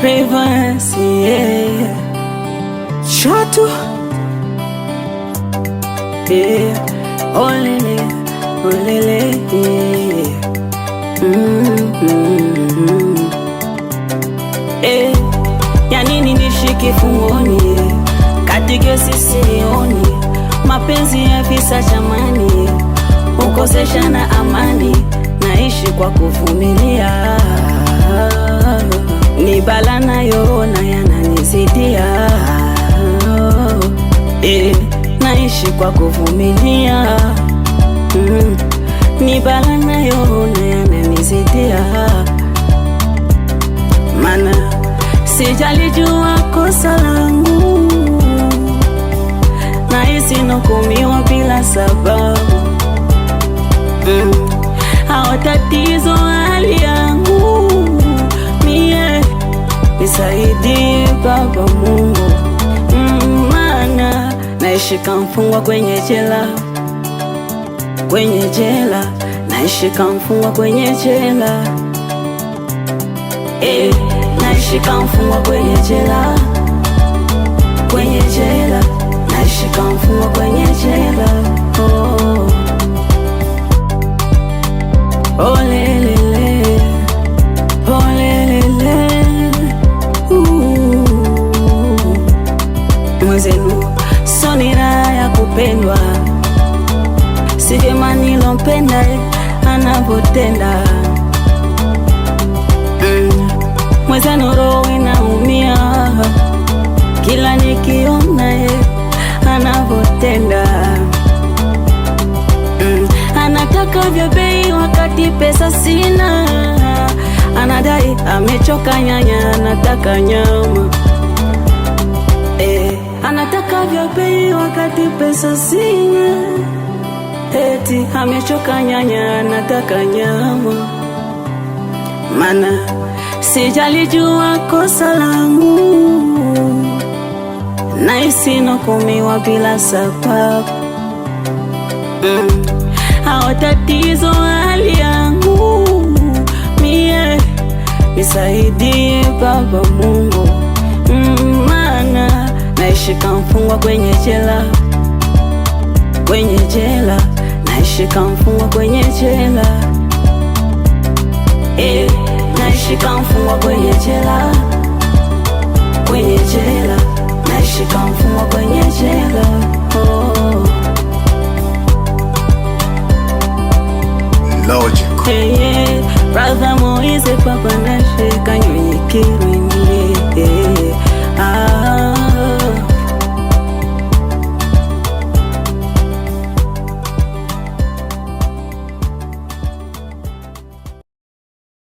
Reverse, yeah. Shatu, yeah. Olele, olele, yeah. Ya nini nishike fungoni, katika sisioni, mapenzi ya visa jamani, ukosesha na amani, naishi kwa kuvumilia. Ni bala nayoona yananizidia, naishi kwa kuvumilia. Ni bala nayoona yananizidia, mana sijalijua kosa langu, nahisi nahukumiwa bila sababu. Hao tatizo hali yangu mie, nisaidie Baba Mungu, mana naishi kama mfungwa kwenye jela, kwenye jela, naishi kama mfungwa kwenye jela, naishi kama mfungwa kwenye jela, kwenye jela, naishi kama mfungwa kwenye jela. Oh lelele, oh lelele, mwezenu soni raha ya kupendwa, si vyema nilompenda anapotenda. Mwezenu roho inaumia kila nikiona anapotenda. Anataka vya bei wakati pesa sina, anadai amechoka nyanya, anataka nyama. Anataka vya bei wakati pesa sina, eti amechoka nyanya, anataka nyama. Mana sijalijua kosa langu, nahisi nahukumiwa bila sababu. Hao tatizo hali yangu mie, nisaidie Baba Mungu, mana naishi kama mfungwa kwenye jela, kwenye jela, naishi kama mfungwa kwenye jela, naishi kama mfungwa kwenye jela, kwenye jela, naishi kama mfungwa kwenye jela. Logic. Brother Moise, Papa Nashe, kanyo nyikiru